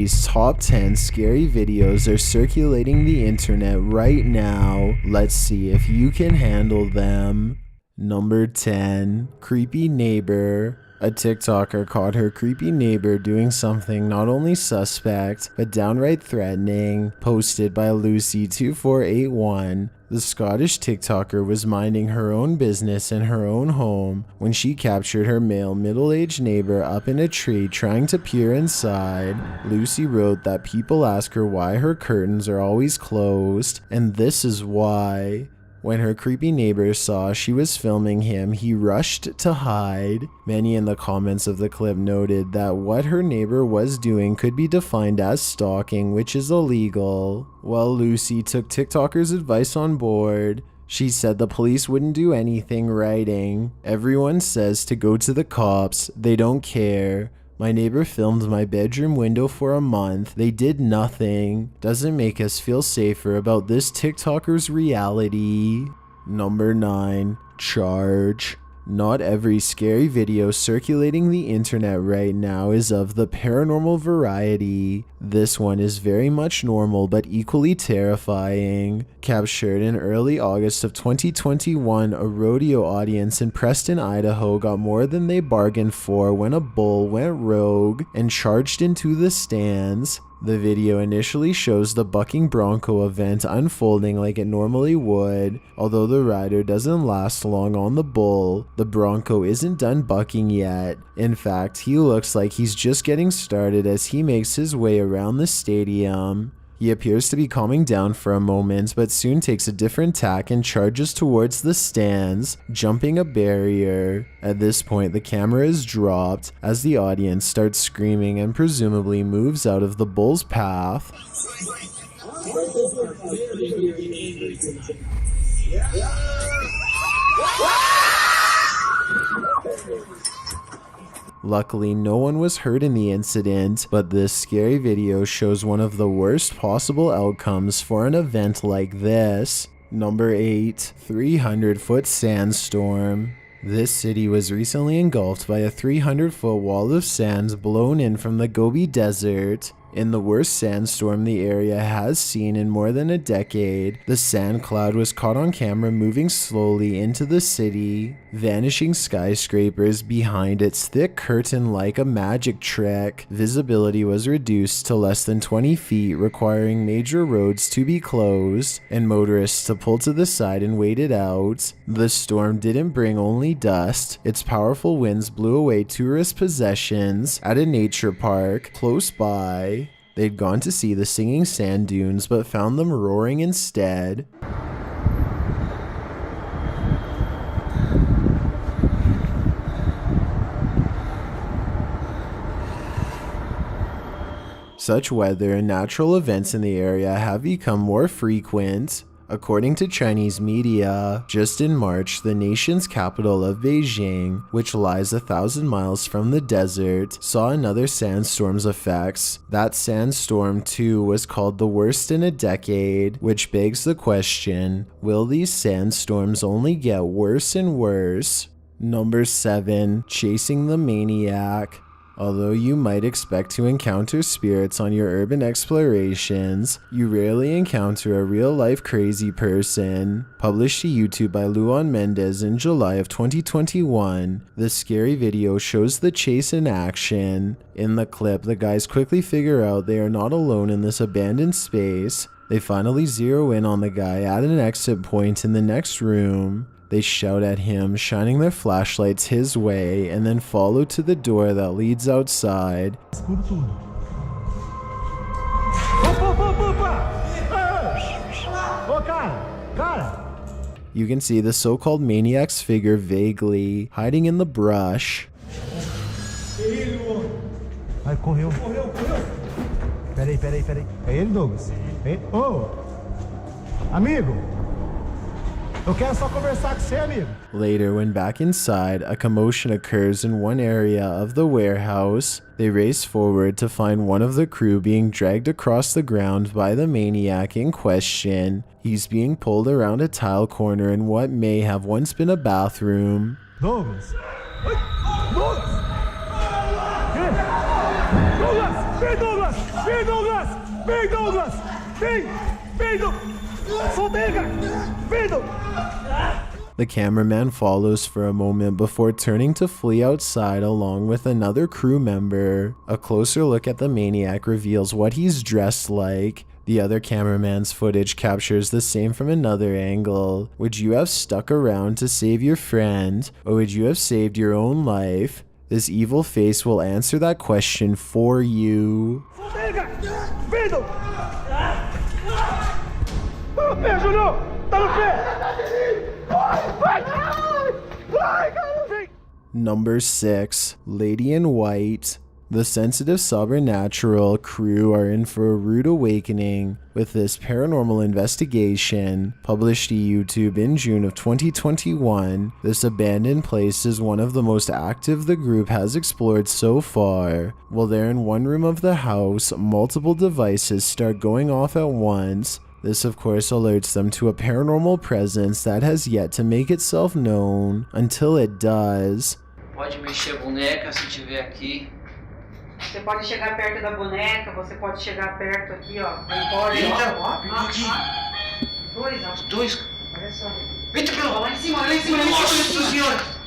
These top 10 scary videos are circulating the internet right now. Let's see if you can handle them. Number 10. Creepy neighbor. A TikToker caught her creepy neighbor doing something not only suspect, but downright threatening, posted by Lucy2481. The Scottish TikToker was minding her own business in her own home when she captured her male middle-aged neighbor up in a tree trying to peer inside. Lucy wrote that people ask her why her curtains are always closed, and this is why. When her creepy neighbor saw she was filming him, he rushed to hide. Many in the comments of the clip noted that what her neighbor was doing could be defined as stalking, which is illegal. While Lucy took TikToker's advice on board, she said the police wouldn't do anything, writing, "Everyone says to go to the cops, they don't care. My neighbor filmed my bedroom window for a month. They did nothing. Doesn't make us feel safer about this TikToker's reality." Number 9. Charge. Not every scary video circulating the internet right now is of the paranormal variety. This one is very much normal but equally terrifying. Captured in early August of 2021, a rodeo audience in Preston, Idaho got more than they bargained for when a bull went rogue and charged into the stands. The video initially shows the bucking bronco event unfolding like it normally would. Although the rider doesn't last long on the bull, the bronco isn't done bucking yet. In fact, he looks like he's just getting started as he makes his way around the stadium. He appears to be calming down for a moment, but soon takes a different tack and charges towards the stands, jumping a barrier. At this point, the camera is dropped as the audience starts screaming and presumably moves out of the bull's path. Luckily, no one was hurt in the incident, but this scary video shows one of the worst possible outcomes for an event like this. Number 8. 300-foot sandstorm. This city was recently engulfed by a 300-foot wall of sand blown in from the Gobi Desert. In the worst sandstorm the area has seen in more than a decade, the sand cloud was caught on camera moving slowly into the city, vanishing skyscrapers behind its thick curtain like a magic trick. Visibility was reduced to less than 20 feet, requiring major roads to be closed and motorists to pull to the side and wait it out. The storm didn't bring only dust. Its powerful winds blew away tourist possessions at a nature park close by. They'd gone to see the singing sand dunes, but found them roaring instead. Such weather and natural events in the area have become more frequent. According to Chinese media, just in March, the nation's capital of Beijing, which lies 1,000 miles from the desert, saw another sandstorm's effects. That sandstorm, too, was called the worst in a decade, which begs the question, will these sandstorms only get worse and worse? Number 7. Chasing the maniac. Although you might expect to encounter spirits on your urban explorations, you rarely encounter a real-life crazy person. Published to YouTube by Luan Mendez in July of 2021, the scary video shows the chase in action. In the clip, the guys quickly figure out they are not alone in this abandoned space. They finally zero in on the guy at an exit point in the next room. They shout at him, shining their flashlights his way, and then follow to the door that leads outside. You can see the so-called maniac's figure vaguely, hiding in the brush. Peraí. É ele, Douglas? Ô! Amigo! Eu quero só conversar com você, amigo. Later, when back inside, a commotion occurs in one area of the warehouse. They race forward to find one of the crew being dragged across the ground by the maniac in question. He's being pulled around a tile corner in what may have once been a bathroom. Douglas! Douglas! Vem, Douglas! Vem, Vem, Douglas! Vem! Vem, Douglas! Solta ele, cara! Vem, Douglas! The cameraman follows for a moment before turning to flee outside along with another crew member. A closer look at the maniac reveals what he's dressed like. The other cameraman's footage captures the same from another angle. Would you have stuck around to save your friend, or would you have saved your own life? This evil face will answer that question for you. Number 6. Lady in White. The sensitive Sobernatural crew are in for a rude awakening with this paranormal investigation. Published to YouTube in June of 2021, this abandoned place is one of the most active the group has explored so far. While they're in one room of the house, multiple devices start going off at once. This of course alerts them to a paranormal presence that has yet to make itself known, until it does. Pode mexer a boneca se tiver aqui. Você pode chegar perto da boneca, você pode chegar perto aqui, ó. Pode, ó. Aqui. Dois, ó. Dois. Olha só. Eita, pelo lá em cima, lá em cima. Nossa senhora.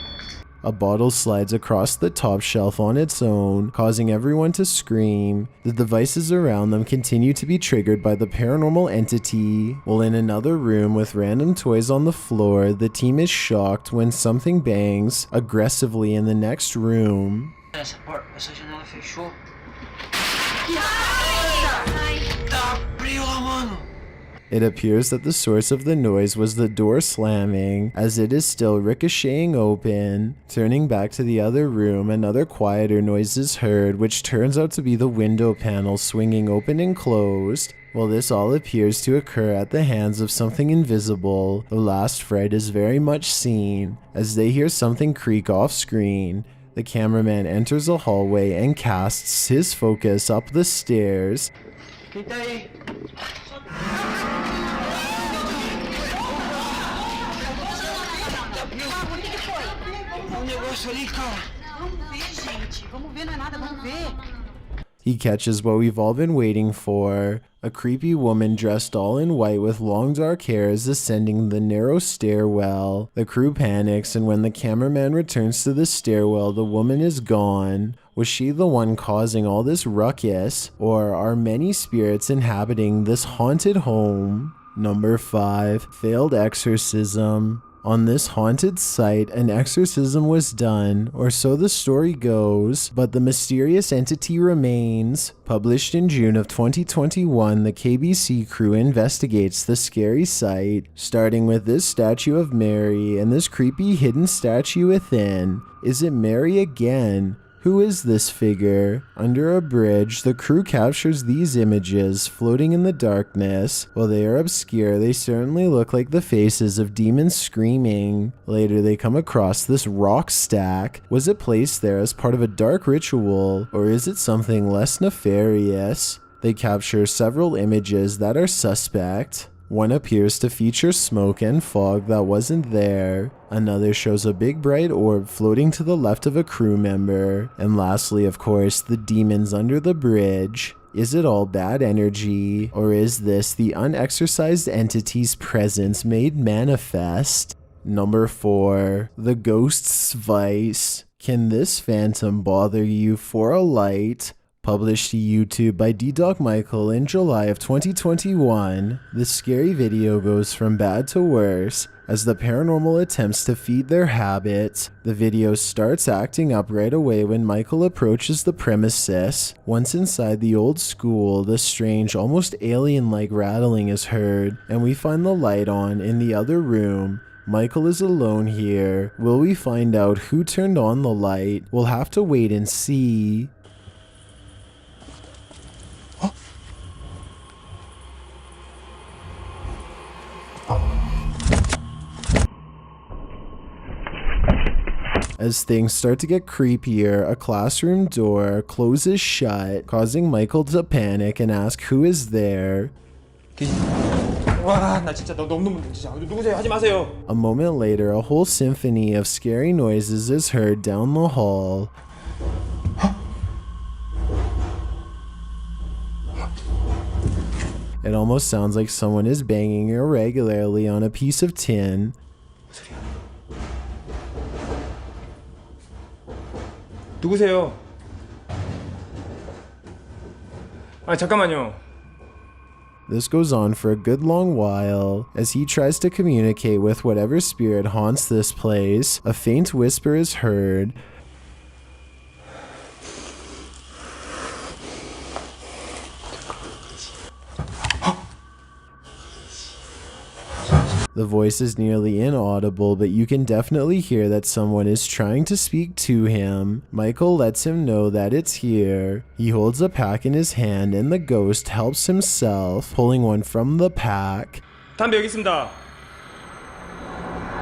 A bottle slides across the top shelf on its own, causing everyone to scream. The devices around them continue to be triggered by the paranormal entity. While in another room with random toys on the floor, the team is shocked when something bangs aggressively in the next room. Essa janela fechou. Tá frio lá, mano. It appears that the source of the noise was the door slamming, as it is still ricocheting open. Turning back to the other room, another quieter noise is heard, which turns out to be the window panel swinging open and closed. While this all appears to occur at the hands of something invisible, the last fright is very much seen, as they hear something creak off screen. The cameraman enters a hallway and casts his focus up the stairs. Quem tá aí? Negócio ali, cara. Vamos ver, gente. Vamos ver, não é nada, vamos ver. He catches what we've all been waiting for. A creepy woman dressed all in white with long dark hair is ascending the narrow stairwell. The crew panics, and when the cameraman returns to the stairwell, the woman is gone. Was she the one causing all this ruckus, or are many spirits inhabiting this haunted home? Number 5. Failed exorcism. On this haunted site, an exorcism was done, or so the story goes, but the mysterious entity remains. Published in June of 2021, the KBC crew investigates the scary site, starting with this statue of Mary and this creepy hidden statue within. Is it Mary again? Who is this figure? Under a bridge, the crew captures these images floating in the darkness. While they are obscure, they certainly look like the faces of demons screaming. Later, they come across this rock stack. Was it placed there as part of a dark ritual, or is it something less nefarious? They capture several images that are suspect. One appears to feature smoke and fog that wasn't there. Another shows a big bright orb floating to the left of a crew member. And lastly, of course, the demons under the bridge. Is it all bad energy, or is this the unexorcised entity's presence made manifest? Number 4. The Ghost's Vice. Can this phantom bother you for a light? Published to YouTube by D-Doc Michael in July of 2021, this scary video goes from bad to worse as the paranormal attempts to feed their habit. The video starts acting up right away when Michael approaches the premises. Once inside the old school, the strange, almost alien-like rattling is heard, and we find the light on in the other room. Michael is alone here. Will we find out who turned on the light? We'll have to wait and see. As things start to get creepier, a classroom door closes shut, causing Michael to panic and ask who is there. 와, 나 진짜 너무 진짜 누구세요? 하지 마세요. A moment later, a whole symphony of scary noises is heard down the hall. It almost sounds like someone is banging irregularly on a piece of tin. 누구세요? 아, 잠깐만요. This goes on for a good long while. As he tries to communicate with whatever spirit haunts this place, a faint whisper is heard. The voice is nearly inaudible, but you can definitely hear that someone is trying to speak to him. Michael lets him know that it's here. He holds a pack in his hand and the ghost helps himself, pulling one from the pack. 담배 여기 있습니다.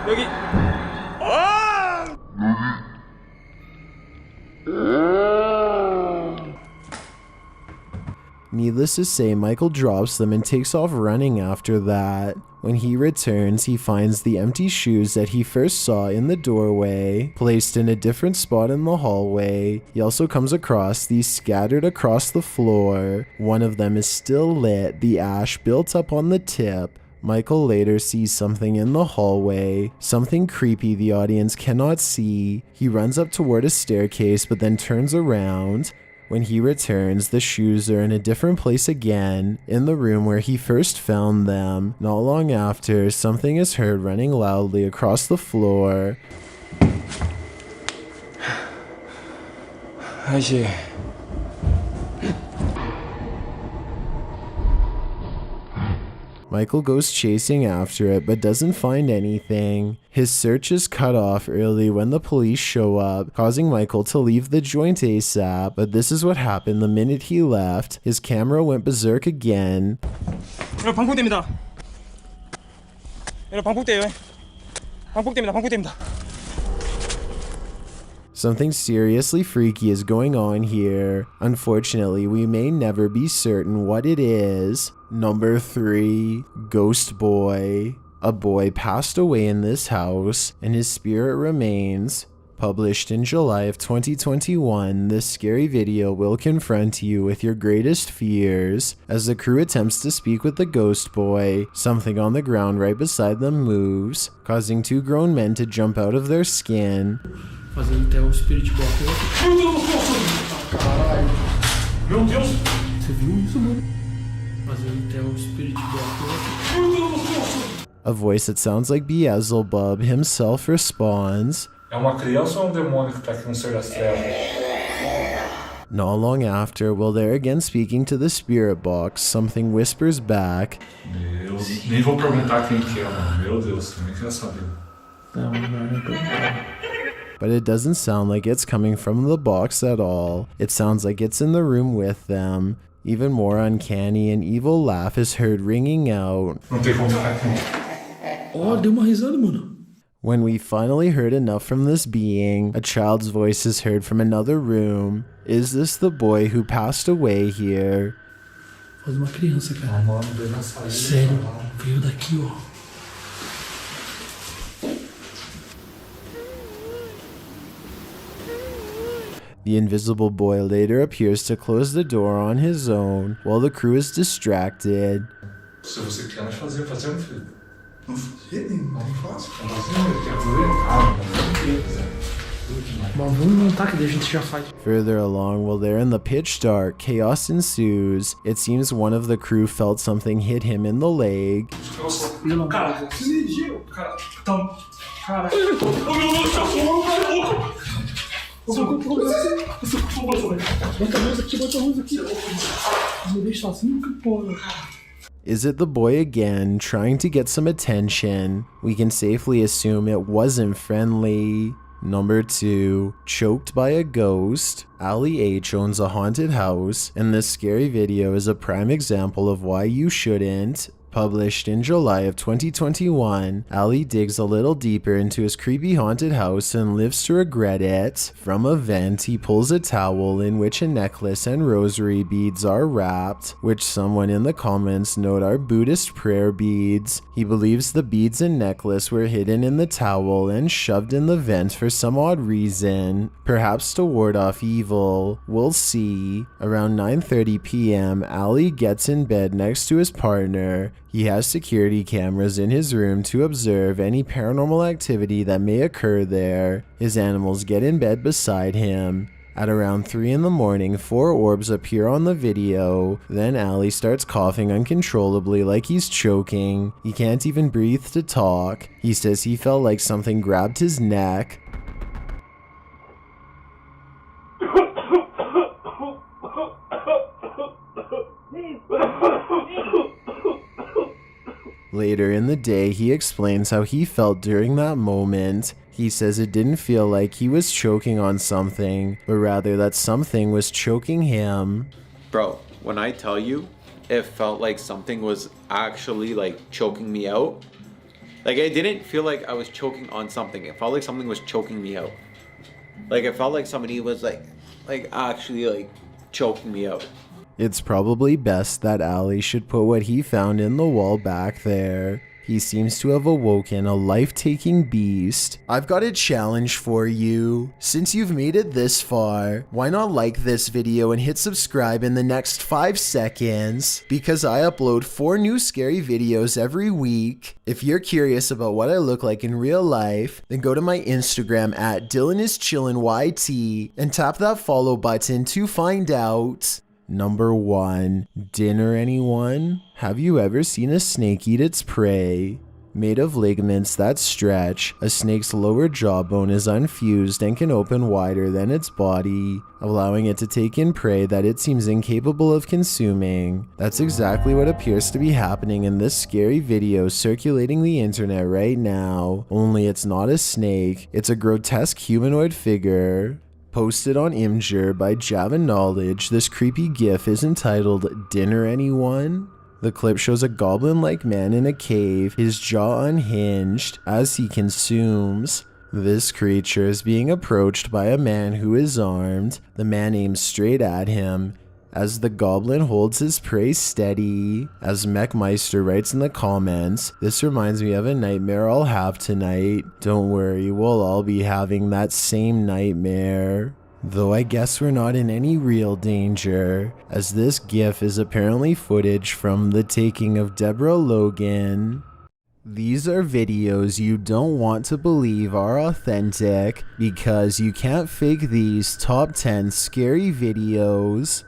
여기. Needless to say, Michael drops them and takes off running after that. When he returns, he finds the empty shoes that he first saw in the doorway, placed in a different spot in the hallway. He also comes across these scattered across the floor. One of them is still lit, the ash built up on the tip. Michael later sees something in the hallway, something creepy the audience cannot see. He runs up toward a staircase but then turns around. When he returns, the shoes are in a different place again, in the room where he first found them. Not long after, something is heard running loudly across the floor. 아이씨. Michael goes chasing after it but doesn't find anything. His search is cut off early when the police show up, causing Michael to leave the joint ASAP, but this is what happened the minute he left. His camera went berserk again. 여러분 방폭대입니다. 여러분 방폭대예요. 방폭대입니다. Something seriously freaky is going on here. Unfortunately, we may never be certain what it is. Number 3, Ghost Boy. A boy passed away in this house, and his spirit remains. Published in July of 2021, this scary video will confront you with your greatest fears. As the crew attempts to speak with the ghost boy, something on the ground right beside them moves, causing 2 grown men to jump out of their skin. Fazendo até o Spirit Box. Caralho. Meu Deus. Você viu isso, mano? Fazendo até o Spirit Box. A voice that sounds like Beelzebub himself responds. É uma criança ou um demônio que tá aqui no ser das trevas? Not long after, while they're again speaking to the spirit box, something whispers back. Nem vou perguntar quem que é, mano. Meu Deus, nem quero saber. Não, não perguntar. But it doesn't sound like it's coming from the box at all. It sounds like it's in the room with them. Even more uncanny, an evil laugh is heard ringing out. Não tem como ficar aqui. Ó, deu uma risada, mano. When we finally heard enough from this being, a child's voice is heard from another room. Is this the boy who passed away here? Faz uma criança, cara. Sério, veio daqui, ó. The invisible boy later appears to close the door on his own while the crew is distracted. Se você quer, nós fazemos, filho. Não fazia, não faço. Bom, vamos montar que daí a gente já faz. Further along, while they're in the pitch dark, chaos ensues. It seems one of the crew felt something hit him in the leg. Cara, se dirigiu. Cara, então. Cara. Bota a luz aqui. Me deixa assim, que porra. Is it the boy again, trying to get some attention? We can safely assume it wasn't friendly. Number 2, choked by a ghost. Ali H owns a haunted house, and this scary video is a prime example of why you shouldn't Published in July of 2021, Ali digs a little deeper into his creepy haunted house and lives to regret it. From a vent, he pulls a towel in which a necklace and rosary beads are wrapped, which someone in the comments note are Buddhist prayer beads. He believes the beads and necklace were hidden in the towel and shoved in the vent for some odd reason, perhaps to ward off evil. We'll see. Around 9:30 p.m., Ali gets in bed next to his partner. He has security cameras in his room to observe any paranormal activity that may occur there. His animals get in bed beside him. At around 3 in the morning, 4 orbs appear on the video. Then Ali starts coughing uncontrollably like he's choking. He can't even breathe to talk. He says he felt like something grabbed his neck. Later in the day, he explains how he felt during that moment. He says it didn't feel like he was choking on something, but rather that something was choking him. Bro, when I tell you, it felt like something was actually like choking me out. Like I didn't feel like I was choking on something. It felt like something was choking me out. Like it felt like somebody was like actually like choking me out. It's probably best that Ali should put what he found in the wall back there. He seems to have awoken a life-taking beast. I've got a challenge for you. Since you've made it this far, why not like this video and hit subscribe in the next 5 seconds? Because I upload 4 new scary videos every week. If you're curious about what I look like in real life, then go to my Instagram at DylanIsChillinYT and tap that follow button to find out. Number 1. Dinner, anyone? Have you ever seen a snake eat its prey? Made of ligaments that stretch, a snake's lower jawbone is unfused and can open wider than its body, allowing it to take in prey that it seems incapable of consuming. That's exactly what appears to be happening in this scary video circulating the internet right now. Only it's not a snake, it's a grotesque humanoid figure. Posted on Imgur by Java Knowledge, this creepy gif is entitled Dinner Anyone? The clip shows a goblin-like man in a cave, his jaw unhinged, as he consumes. This creature is being approached by a man who is armed. The man aims straight at him, as the goblin holds his prey steady. As Mechmeister writes in the comments, this reminds me of a nightmare I'll have tonight. Don't worry, we'll all be having that same nightmare. Though I guess we're not in any real danger, as this GIF is apparently footage from the taking of Deborah Logan. These are videos you don't want to believe are authentic, because you can't fake these top 10 scary videos.